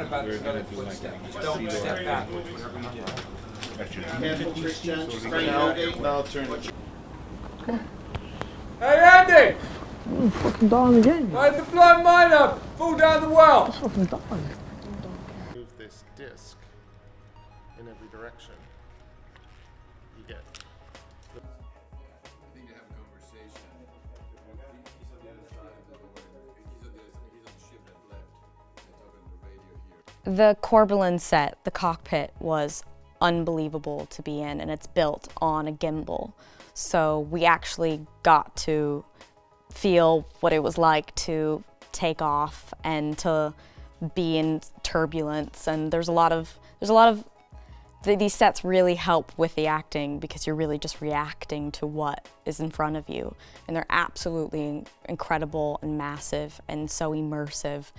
not about we're another gonna do like footstep. that. Just don't step backwards whenever you do. Careful, Christian. Straight Now turn it. Hey Andy! Oh, fucking dying again. Why'd the blind miner fall down the well? That's fucking dying. Move this disc in every direction. You get. I think they have a conversation. He's on the other side of the door. He's on the ship that left. They're talking on the radio here. The Corbelan set, the cockpit, was unbelievable to be in, and it's built on a gimbal. So we actually got to feel what it was like to take off and to be in turbulence. And there's a lot of these sets really help with the acting because you're really just reacting to what is in front of you. And they're absolutely incredible and massive and so immersive.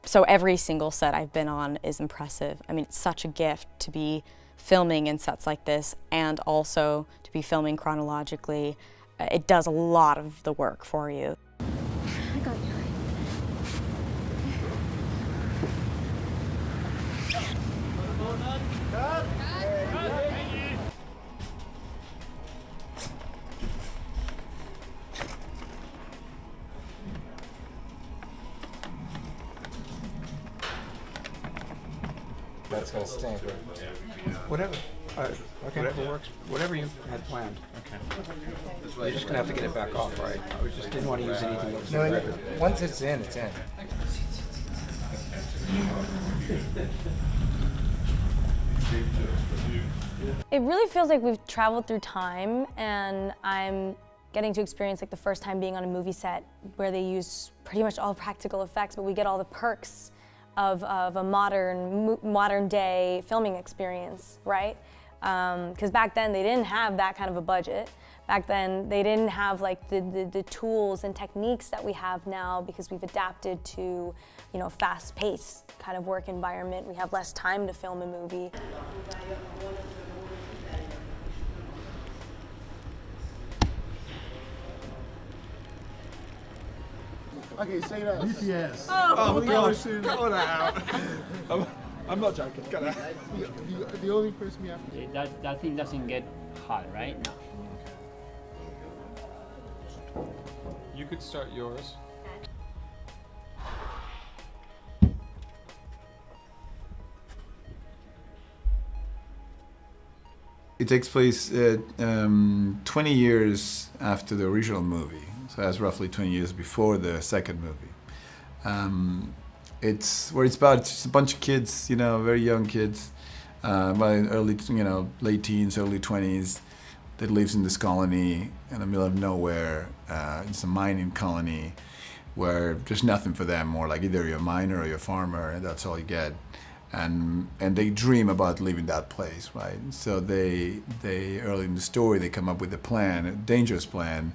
So every single set I've been on is impressive. I mean, it's such a gift to be filming in sets like this and also to be filming chronologically. It does a lot of the work for you. I got you. That's gonna stink, right? Whatever. Okay, whatever works. Whatever you had planned. Okay. You're just gonna have to get it back off, right? I just didn't want to use anything else. No, once it's in, it's in. It really feels like we've traveled through time, and I'm getting to experience like the first time being on a movie set where they use pretty much all practical effects, but we get all the perks of a modern day filming experience, right? Because back then they didn't have that kind of a budget. Back then they didn't have like the tools and techniques that we have now because we've adapted to, you know, fast-paced kind of work environment. We have less time to film a movie. Okay, say that. BTS. Oh gosh, cut that out. I'm not joking. Got it. The only person we have to. That thing doesn't get hot, right? No. You could start yours. It takes place 20 years after the original movie, so that's roughly 20 years before the second movie. It's about just a bunch of kids, you know, very young kids, early, you know, late teens, early 20s, that lives in this colony in the middle of nowhere. It's a mining colony where there's nothing for them, more like either you're a miner or you're a farmer, and that's all you get. And they dream about leaving that place, right? So they early in the story they come up with a plan, a dangerous plan,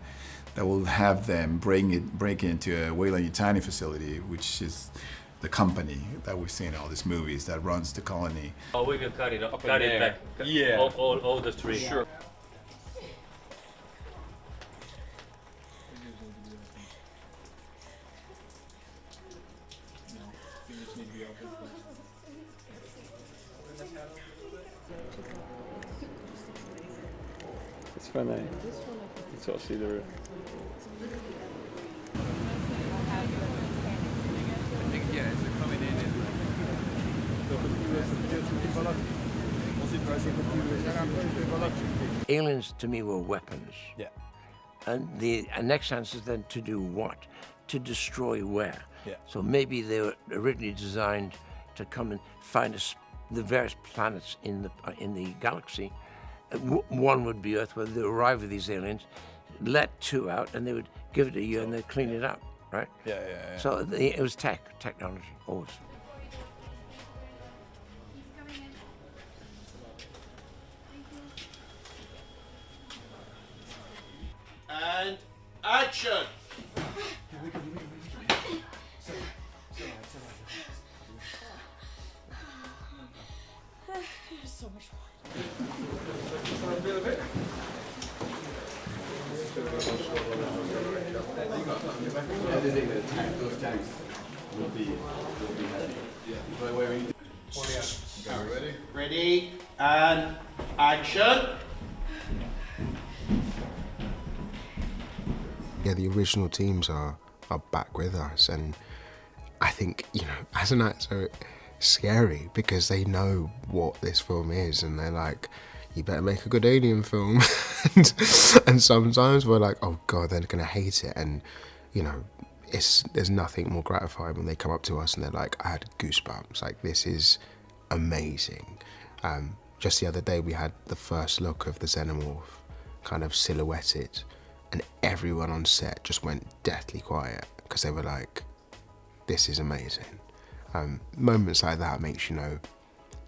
that will have them break into a Weyland-Yutani facility, which is the company that we've seen in all these movies that runs the colony. Oh, we can cut it back. Yeah. All the tree. Sure. It's funny. You sort of see the roof. Aliens to me were weapons. Yeah. And the next answer is then to do what? To destroy where? Yeah. So maybe they were originally designed to come and find the various planets in the galaxy. One would be Earth, where they arrive with these aliens, let two out, and they would give it a year and they'd clean it up, right? Yeah. So it was technology, always. And action! There's so much more. Editing those tanks. would be happy. Yeah. Wait. Okay, ready? Ready, and action. Yeah, the original teams are back with us, and I think, you know, as an actor, it's scary because they know what this film is, and they're like, you better make a good alien film. and sometimes we're like, oh God, they're gonna hate it. And, you know, there's nothing more gratifying when they come up to us and they're like, I had goosebumps, like this is amazing. Just the other day we had the first look of the xenomorph kind of silhouetted, and everyone on set just went deathly quiet because they were like, this is amazing. Moments like that makes you know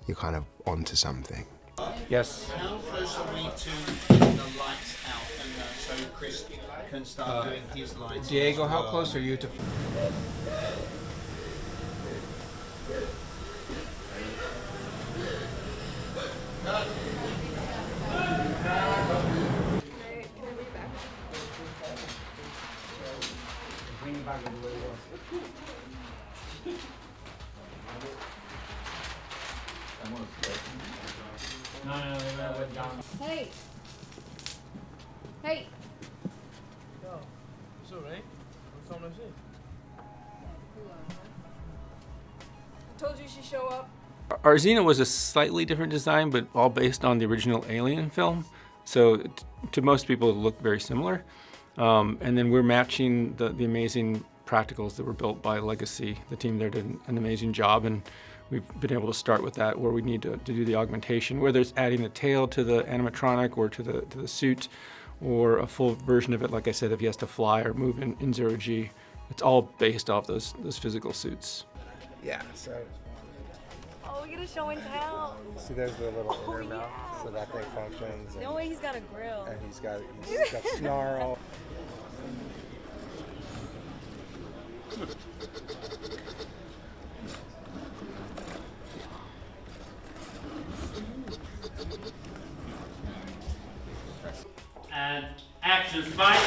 you're kind of onto something. Yes. How close are we to getting the lights out, and so Chris can start doing his lights? Diego, how close are you to... No, they went down. Hey! Hey! It's alright. What time is it? I told you she'd show up. Our Xena was a slightly different design, but all based on the original Alien film. So to most people, it looked very similar. And then we're matching the amazing practicals that were built by Legacy. The team there did an amazing job, and we've been able to start with that where we need to do the augmentation, whether it's adding the tail to the animatronic or to the suit, or a full version of it, like I said, if he has to fly or move in zero G. It's all based off those physical suits. Yeah, so Oh, we get a show and tell. see there's the little inner mouth, so that thing functions. No way he's got a grill. And he's got snarl. And action, Spike.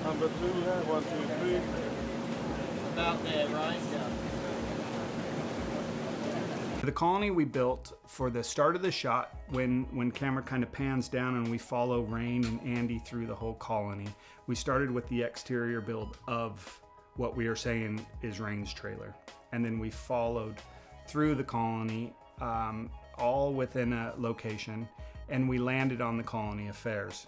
Number 2, 1, 2, 3. About there, right? Yeah. The colony we built for the start of the shot, when camera kind of pans down and we follow Rain and Andy through the whole colony, we started with the exterior build of what we are saying is Rain's trailer. And then we followed through the colony, all within a location, and we landed on the colony affairs.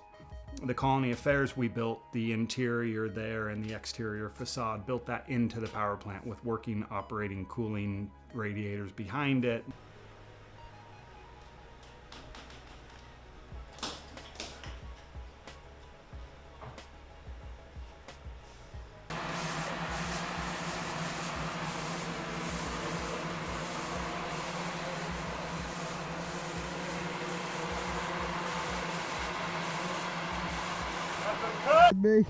The colony affairs, we built the interior there and the exterior facade, built that into the power plant with working, operating, cooling radiators behind it. Me.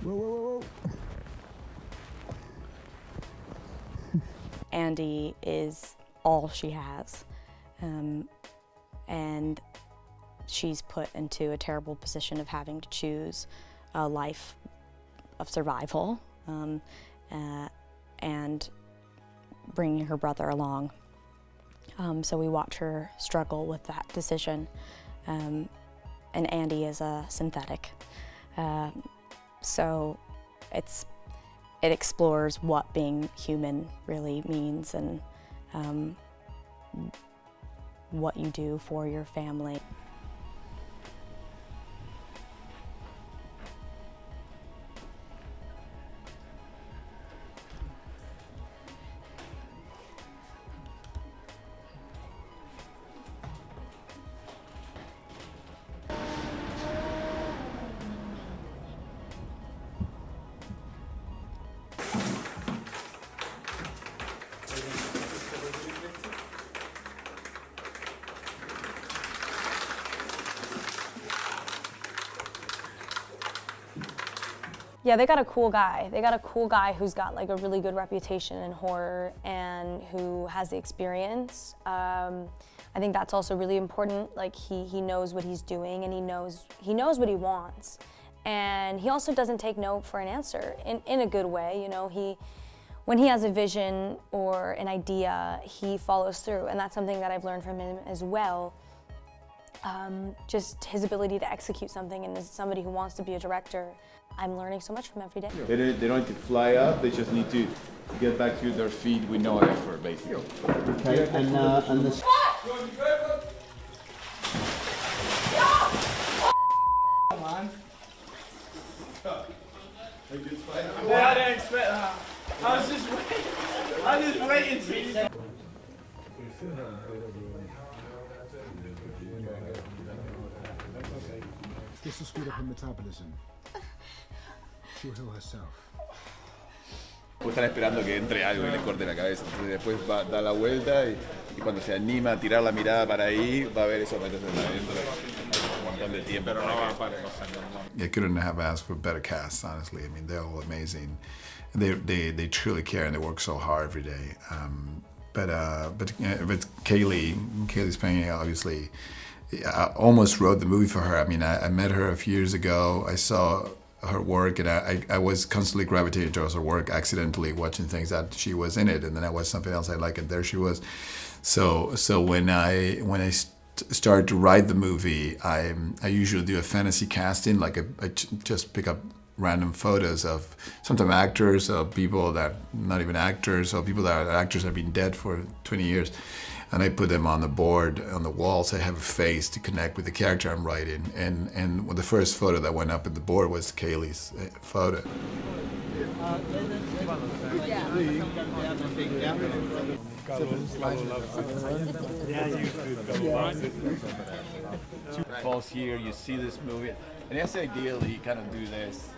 Whoa. Andy is all she has, and she's put into a terrible position of having to choose a life of survival, and bringing her brother along. So we watch her struggle with that decision. And Andy is a synthetic. So it explores what being human really means, and what you do for your family. Yeah, they got a cool guy. They got a cool guy who's got like a really good reputation in horror and who has the experience. I think that's also really important. Like he knows what he's doing and he knows what he wants. And he also doesn't take no for an answer in a good way. You know, when he has a vision or an idea, he follows through, and that's something that I've learned from him as well. Just his ability to execute something, and as somebody who wants to be a director, I'm learning so much from every day. They don't need to fly up, they just need to get back to their feet with no effort, basically. Okay, and the... Come on. I didn't expect that. I was just waiting to see. This will speed up her metabolism. She'll heal herself. Están esperando que entre algo y le corte la cabeza. Entonces después da la vuelta y cuando se anima a tirar la mirada para ahí, va a ver esos metros adentro. Un montón de tiempo. Pero no va a parar. I couldn't have asked for better casts, honestly. I mean, they're all amazing. They truly care and they work so hard every day. But Cailee Spaeny, obviously, I almost wrote the movie for her. I mean, I met her a few years ago. I saw her work, and I was constantly gravitating towards her work, accidentally watching things that she was in it, and then I watched something else I liked, and there she was. So when I started to write the movie, I usually do a fantasy casting, like I just pick up random photos of sometimes actors, or people that not even actors, or people that are actors that have been dead for 20 years. And I put them on the board, on the wall, so I have a face to connect with the character I'm writing. And the first photo that went up at the board was Cailee's photo. Falls here, you see this movie, and that's ideally you kind of do this.